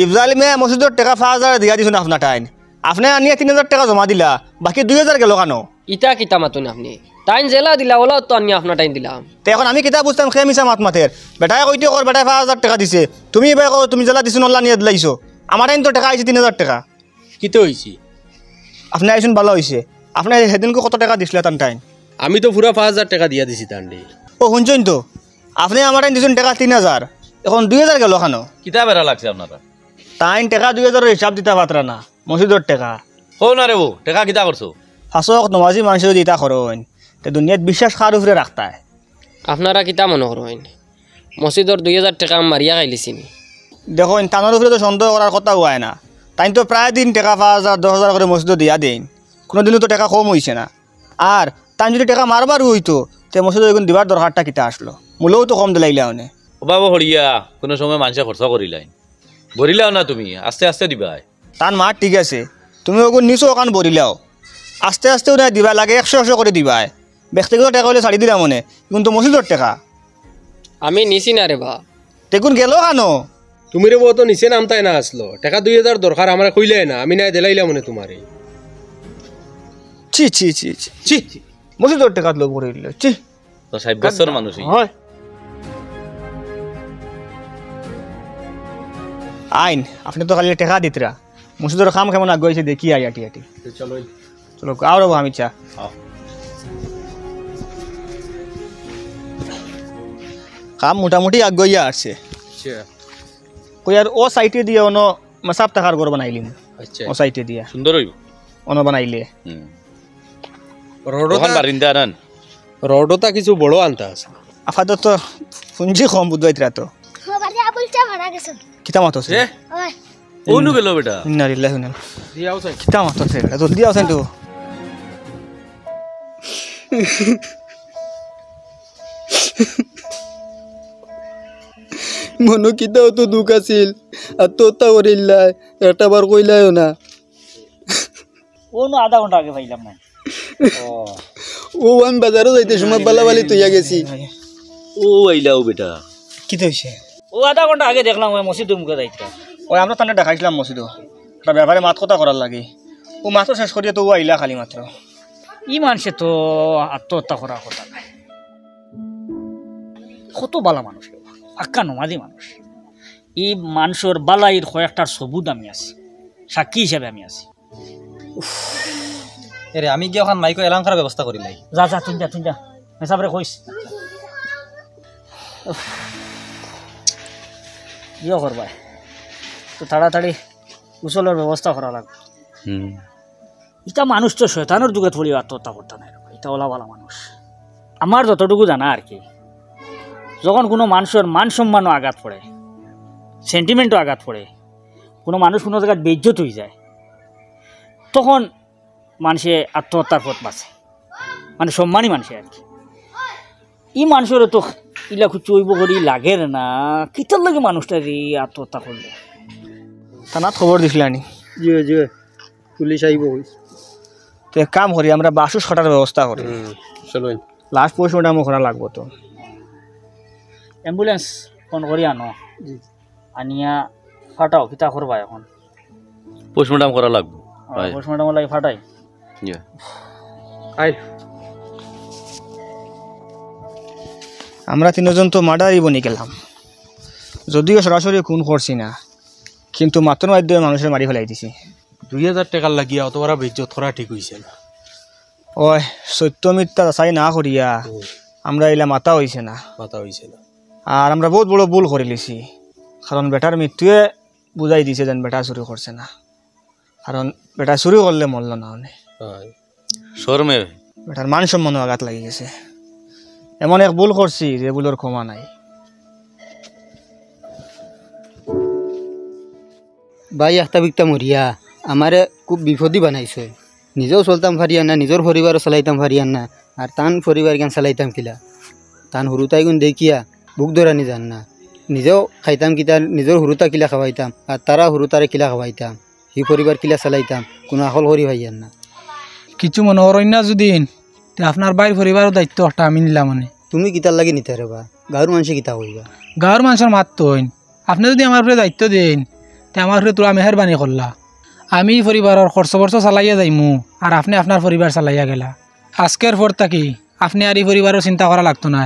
ইফজাল মিয়া মসজিদের টাকা 5000 দিয়া দিছেন আপনার টাইম আপনি আনিয়ে 3000 টাকা জমা দিলা বাকি 2000 গেল কেন ইটা কিতা মাতুন আপনি টাইম জেলা দিলা ওলা তো আনি আপনার টাইম দিলাম তো এখন আমি কিতা বুঝতাম খেয়ে মিছা মাত মাতের বেটায় কইতে কর বেটায় 5000 টাকা দিছে তুমি এবার কও তুমি জেলা দিছেন ওলা নিয়ে দিলাইছো আমার টাইম তো টাকা আইছে 3000 টাকা কিতে হইছি আপনি আইছেন ভালো হইছে আপনি সেদিনকে কত টাকা দিছিলা তার টাইম আমি তো পুরা 5000 টাকা দিয়া দিছি তান্ডি ও শুনছেন তো আপনি আমার টাইম দিছেন টাকা 3000 এখন 2000 গেল কেন কিতা বেড়া লাগছে আপনারা টাইম টাকা 2000 হিসাব দিতে পাত্রা না মসজিদের টাকা হো না রে বউ টাকা কিতা করছো ফাঁসক নমাজি মানুষের দিতা করেন তো দুনিয়াত বিশ্বাস কার উপরে রাখতায় আপনারা কিতা মনে করেন মসজিদর 2000 টাকা মারিয়া খাইলিছিনি দেখুন টানোর উপরে তো সন্দেহ করার কথা হয় না তাই তো প্রায় দিন টাকা 5000 10,000 করে মসজিদে দিয়া দেন কোনোদিনও তো টাকা কম হইছে না আর তাই যদি টাকা মারবার হইতো তে মসজিদে এখন দিবার দরকারটা কিতা আসলো মূলেও তো কম দিলাইলা মানে ও বাবা হরিয়া কোনো সময় মানুষে খরচ করিলাই ভরিলাও না তুমি আস্তে আস্তে দিবা তার মার ঠিক আছে তুমি ওগুন নিচো ওখান ভরিলাও আস্তে আস্তেও না দিবা লাগে 100 করে দিবা ব্যক্তিগত টাকা হলে ছাড়ি দিলাম মনে কিন্তু মসজিদের টাকা আমি নিছি না রে বা দেখুন গেল কেন তুমি রে বউ তো নিচে নামতাই না আসলো টাকা 2000 দরকার আমরা কইলাই না আমি নাই দিলাইলা মনে তোমারে ছি ছি ছি ছি ছি মসজিদের টাকা লোক ভরে দিল ছি তো 60 বছর মানুষই হয় আইন আপনি তো খালি টাকা দিতরা মসজিদের কাম কেমন আগে দেখি আই আটি আটি চলো চলো আও রব আমি চা কাম মোটামুটি আগে আসছে আচ্ছা কই আর ও সাইটে দিয়ে অন মাসাব টাকার ঘর বানাইলিম আচ্ছা ও সাইটে দিয়া সুন্দর হইব অন বানাইলে রোডন বারিন্দা আনন রডটা কিছু বড় আনতা আছে আপাতত পুঞ্জি কম বুঝবাইতরা তো বাড়ি আবুলটা মারা গেছে কিতা মাতো সে ওই ওনু গেল বেটা ইন্না লিল্লাহি ওয়া ইন্না দিয়াও চাই কিতা মাতো সে জলদি আসেন তো মনো কিতাও তো দুঃখ আছিল আত্মহত্যা করিল্লাই একটা বার কইলাইও না ও নো আধা ঘন্টা আগে পাইলাম না ও আমি বাজারও যাইতে সময় বালাবালি তুইয়া গেছি ও আইলাও বেটা কি হইছে ও আধা ঘন্টা আগে দেখলাম ওই মসজিদ মুখে যাইতা ওই আমরা তানে দেখাইছিলাম মসজিদ একটা ব্যাপারে মাত কথা করার লাগে ও মাত্র শেষ করিয়া তো ও আইলা খালি মাত্র ই মানুষে তো আত্মহত্যা করার কথা নাই কত বালা মানুষ আক্কা নমাজি মানুষ এই মানুষের বালাইয়ের কয়েকটার সবুত আমি আছি সাক্ষী হিসাবে আমি আছি এরে আমি কি ওখান মাইকো এলাং করার ব্যবস্থা করি লাই যা যা তুই যা মেসাবরে কইস ইয়ে করবা তো তাড়াতাড়ি উচলের ব্যবস্থা করা লাগবে এটা মানুষ তো শয়তানের যুগে থরি আত্মহত্যা করতে নাই এটা ওলা বালা মানুষ আমার যতটুকু জানা আর কি যখন কোনো মানুষের মান সম্মানও আঘাত পড়ে সেন্টিমেন্টও আঘাত পড়ে কোনো মানুষ কোনো জায়গায় বেইজ্জত হয়ে যায় তখন মানুষে আত্মহত্যার পথ বাঁচে মানে সম্মানী মানুষে আর কি ই মানুষেরও তো ইলা চইব করি লাগে না কিতার লাগে মানুষটা আত্মহত্যা করলো থানাত খবর দিছিলানি জি জি পুলিশ আইব তো এক কাম করি আমরা বাসুস কাটার ব্যবস্থা করি চলো লাস্ট পোস্টমর্টম করা লাগবো তো অ্যাম্বুলেন্স ফোন করি আনো আনিয়া ফাটাও কিতা করবা এখন পোস্টমর্টম করা লাগবে পোস্টমর্টম লাগে ফাটাই আই আমরা তিনজন তো মার্ডারই বনি গেলাম যদিও সরাসরি খুন করছি না কিন্তু মাত্র মাধ্যমে মানুষের মারি ফেলাই দিছি 2000 টাকা লাগিয়া অত বড় বেজ্জত করা ঠিক হইছে না ওই সত্য মিথ্যা যাচাই না করিয়া আমরা এলা মাথা হইছে না মাথা হইছে না আর আমরা বহুত বড় ভুল করে লিছি কারণ বেটার মৃত্যুয়ে বুঝাই দিছে যেন বেটা চুরি করছে না কারণ বেটা চুরি করলে মরল না অনেক শর্মে বেটার মান সম্মানও আঘাত লাগি গেছে এমন এক ভুল করছি যে ভুলের ক্ষমা নাই ভাই একটা বিকটা মরিয়া আমারে খুব বিপদী বানাইছে নিজেও চলতাম ফারিয়ান না নিজের পরিবারও চালাইতাম ফারিয়ান না আর তান পরিবার কেন চালাইতাম কিলা তান হুরুতাই গুণ দেখিয়া বুক ধরানি যান না নিজেও খাইতাম কিতা নিজের হুরুতা কিলা খাওয়াইতাম আর তারা হুরুতারে কিলা খাওয়াইতাম সেই পরিবার কিলা চালাইতাম কোনো আকল করি ভাইয়ান না কিছু মনে করেন না যদি আপনার বাইর পরিবারের দায়িত্ব একটা আমি নিলাম মানে তুমি কিতার লাগি নিতে রেবা গাঁর মানুষে কিতা কইবা গাঁর মানুষের মাত্র হইন আপনি যদি আমার উপরে দায়িত্ব দেন তে আমার ঘরে তোরা মেহরবানি করলা আমি পরিবারের খরচ বর্চ চালাইয়া যাইমু আর আপনি আপনার পরিবার চালাইয়া গেলা আজকের পর থাকি আপনি আর এই পরিবারের চিন্তা করা লাগতো না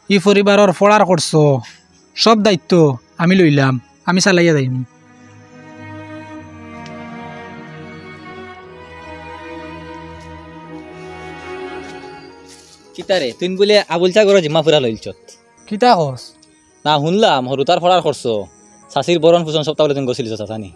এই পরিবারের পড়ার খরচ সব দায়িত্ব আমি লইলাম আমি চালাইয়া যাইমু কিতারে তুই বলে আবুল চা করে জিম্মা ফুরা লইছত কিতা কস না শুনলাম হরুতার ফড়ার খরচ চাষির বরণ পোষণ সপ্তাহ বলে তুমি গছিলিছ চাচানি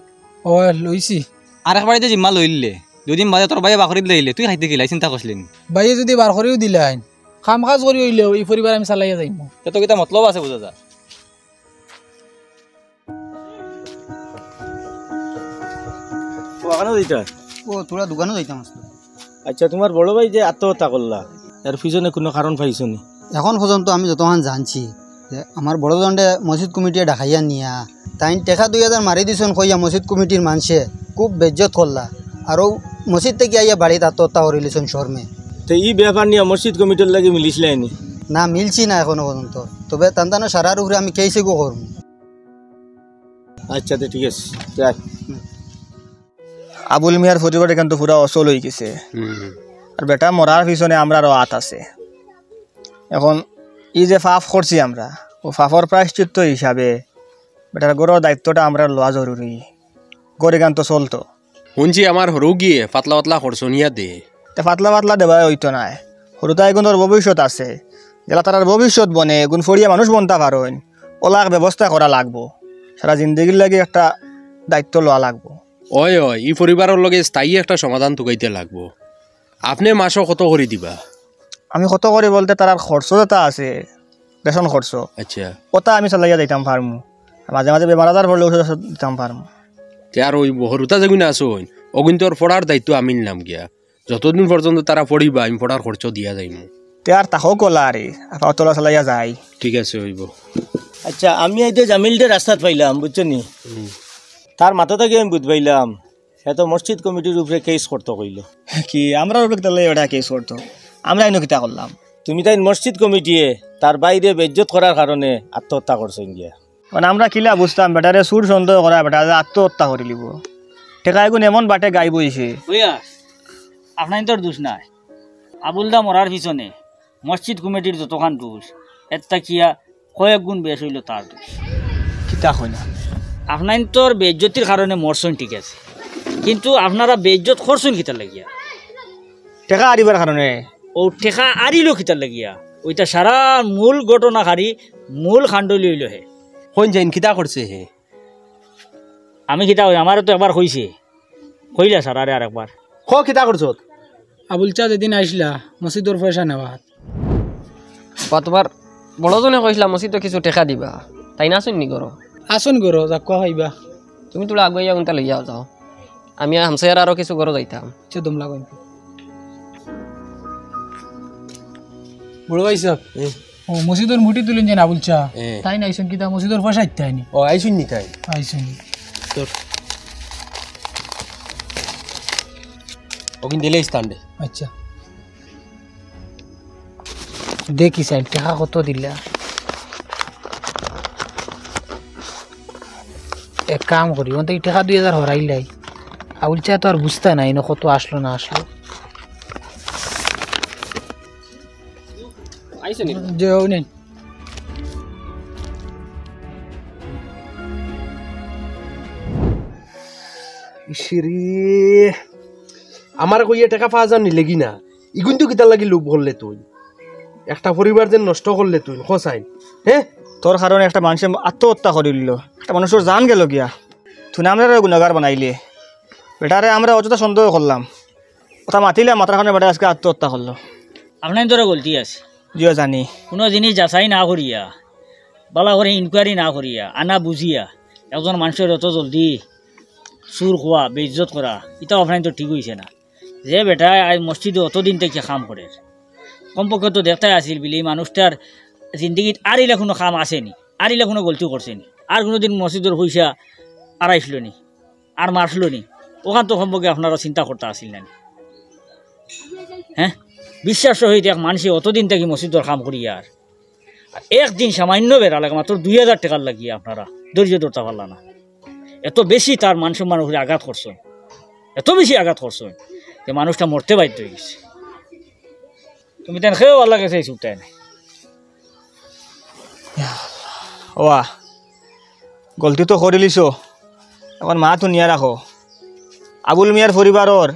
ও লইছি আর একবারে যে জিম্মা লইলে দুদিন বাদে তোর বাইয়ে বাকরিত লইলে তুই খাইতে গেলাই চিন্তা করছিলি বাইয়ে যদি বার করেও দিলাইন কাম কাজ করি হইলেও এই পরিবার আমি চালাইয়া যাইমু তো কিতা মতলব আছে বুঝা যা ওখানেও দিতে ও তোরা দোকানও যাইতাম আসলো আচ্ছা তোমার বড় ভাই যে আত্মহত্যা করলা এর পিছনে কোনো কারণ পাইছো নি এখন পর্যন্ত আমি যতক্ষণ জানছি যে আমার বড় দণ্ডে মসজিদ কমিটিয়ে ডাকাইয়া নিয়া তাই টেকা 2000 মারি দিছেন কইয়া মসজিদ কমিটির মানুষে খুব বেজ্জত করলা আরও মসজিদ থেকে আইয়া বাড়িতে আত্মহত্যা করিলেছেন শর্মে তো এই ব্যাপার নিয়ে মসজিদ কমিটির লাগে মিলিছিলেন নি না মিলছি না এখনো পর্যন্ত তবে তান্তানো সারার উপরে আমি কেসে গো করবো আচ্ছা তো ঠিক আছে যাই আবুল মিয়ার পরিবারে কিন্তু পুরা অচল হয়ে গেছে আর বেটা মরার পিছনে আমরা হাত আছে এখন এই যে ফাফ করছি আমরা ও ফাফর প্রায়শ্চিত্ত হিসাবে বেটার গড়ের দায়িত্বটা আমরা লওয়া জরুরি গড়ে গান তো চলতো শুনছি আমার হরু গিয়ে পাতলা পাতলা খরচনিয়া দে তে পাতলা পাতলা দেওয়া হইতো নাই সৰুতা এগুণর ভবিষ্যৎ আছে যেটা তার ভবিষ্যৎ বনে গুণ ফড়িয়া মানুষ বনতে পারেন ওলাক ব্যবস্থা করা লাগবো সারা জিন্দগির লাগে একটা দায়িত্ব লওয়া লাগবো ওই ওই ই পরিবারের লগে স্থায়ী একটা সমাধান তুকাইতে লাগবো আপনি মাসও কত করে দিবা আমি কত করে বলতে তার খরচ যেটা আছে রেশন খরচ আচ্ছা ওটা আমি চালাইয়া দিতাম পারমু মাঝে মাঝে বেমার আজার পড়লে ওষুধ দিতাম পারমু আর ওই হরুতা যেগুলো আছো ওগুন তোর পড়ার দায়িত্ব আমি নিলাম গিয়া যতদিন পর্যন্ত তারা পড়িবা আমি পড়ার খরচ দিয়া যাইমু তে আর তাহাও কলা আরে আপাতত তোলা চালাইয়া যায় ঠিক আছে হইব আচ্ছা আমি এই যে জামিলদের রাস্তাত পাইলাম বুঝছো নি তার মাথা থেকে আমি বুঝ পাইলাম সে তো মসজিদ কমিটির উপরে কেস করতে কইল কি আমরা তাহলে ওটা কেস করতো আমরা এনে কিতা করলাম তুমি তাই মসজিদ কমিটিয়ে তার বাইরে বেজ্জত করার কারণে আত্মহত্যা করছেন গিয়া মানে আমরা কিলা বুঝতাম বেটারে সুর সন্দেহ করা বেটা যে আত্মহত্যা করে লিব টেকা এগুন এমন বাটে গাই বইছে আপনার তোর দোষ নাই আবুলদা মরার পিছনে মসজিদ কমিটির যতখান দোষ একটা কিয়া কয়েক গুণ বেশ হইল তার দোষ কিতা হয় না আপনার তোর বেজ্জতির কারণে মরছেন ঠিক আছে কিন্তু আপনারা বেজ্জত করছেন কিতার লাগিয়া টেকা আরিবার কারণে ও টেকা আরিল কিতার লাগিয়া ওইটা সারা মূল ঘটনাকারী মূল খান্ড লইল হে কোন যাইন কিতা করছে হে আমি কিতা হই আমারও তো একবার হইছে হইলা স্যার আরে আর একবার ক কিতা করছ আবুল চা যেদিন আইসলা মসজিদর পয়সা নেওয়া বা তোমার বড়জনে কইছিলাম মসজিদে কিছু টেকা দিবা তাই না শুননি করো আসুন গরো যাক কোয়া হইবা তুমি তোলা আগুয়া উনটা লইয়া যাও আমি হামসায়ার আরো কিছু করো যাইতাম দম লাগাই বড় ভাই সাহেব ও মসজিদর মুটি তুলেন যেন আবুল চা তাই না আইসুন কিতা মসজিদর পয়সা ইত্যাই আইনি ও আইসুন নি তাই আইসুন তোর ওকিন দিলে স্থান্ডে আচ্ছা দেখি সাইড টাকা কত দিলা এক কাম করি ওতে টাকা 2000 হরাইলাই আবুল চা তো আর বুঝতে নাই না কত আসলো না আসলো আইছে নি যে নেই আমার কইয়া টাকা 5000 নিলে কি না ইগুন তো কিতা লাগি লোভ করলে তুই একটা পরিবার যেন নষ্ট করলে তুই খসাই হ্যাঁ তোর কারণে একটা মানুষে আত্মহত্যা করিল একটা মানুষের জান গেল গিয়া তুই আমরা গুণাগার বানাইলে বেটারে আমরা অযথা সন্দেহ করলাম কথা মাতিলে মাথার কারণে বেটা আজকে আত্মহত্যা করলো আপনার তোরা গলতি আছে জিও জানি কোনো জিনিস যাচাই না করিয়া বালা করে ইনকোয়ারি না করিয়া আনা বুঝিয়া একজন মানুষের অত জলদি চুর খোয়া বেইজ্জত করা এটাও আপনার তো ঠিক হয়েছে না যে বেটা আজ মসজিদে অতদিন থেকে কাম করে কমপক্ষে তো দেখতেই আসিল বিলি মানুষটার জিন্দগিত আর ইলা কোনো কাম আসেনি আর ইলা কোনো গলতি করছেনি আর কোনোদিন মসজিদের পয়সা আড়াইছিল নি আর মারছিল নি ওখান তো সম্পর্কে আপনারা চিন্তা করতে আসিল না হ্যাঁ বিশ্বাস সহিত এক মানুষে অতদিন থেকে মসজিদর কাম করি আর একদিন সামান্য বেড়া লাগে মাত্র 2000 টাকার লাগিয়ে আপনারা ধৈর্য ধরতে পারলা না এত বেশি তার মান সম্মানের উপরে আঘাত করছো, এত বেশি আঘাত করছো যে মানুষটা মরতে বাধ্য হয়ে গেছে। তুমি তেন খেয়েও আল্লাহ গেছে এই চুপটাই নাই। ওয়া গলতি তো করে লিছো, এখন মা তো নিয়া রাখো। আবুল মিয়ার পরিবারের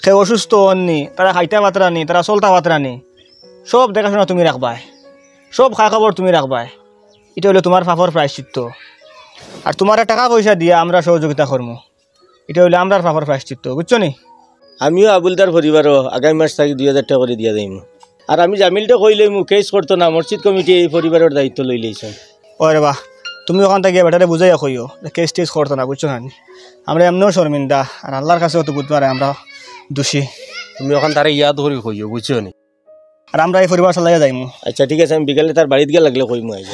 সে অসুস্থ হননি, তারা খাইতা পাতরানি, তারা চলতা পাতরানি, সব দেখাশোনা তুমি রাখবাই, সব খা খবর তুমি রাখবাই। এটা হলো তোমার পাপর প্রায়শ্চিত্ত। আর তোমার টাকা পয়সা দিয়ে আমরা সহযোগিতা করবো, এটা হলো আমরার পাপর প্রায়শ্চিত্ত, বুঝছো নি? আমিও আবুলদার পরিবারও আগামী মাস থেকে 2000 টাকা করে দিয়া যাইম। আর আমি জামিলটা কই লইমু, কেস করতো না, মসজিদ কমিটি এই পরিবারের দায়িত্ব লই লইছে। ওরে বাহ, তুমি ওখান থেকে বেটারে বুঝাইয়া কইও কেস টেস করতো না, বুঝছো না? আমরা এমনিও শর্মিন্দা, আর আল্লাহর কাছেও তো বুঝতে পারে আমরা দোষী। তুমি ওখান তারে ইয়াদ ধরে কইও, বুঝছো নি? আর আমরা এই পরিবার চালাইয়া যাইমু। আচ্ছা ঠিক আছে, আমি বিকালে তার বাড়িতে গিয়ে লাগলে কইমু। আইজা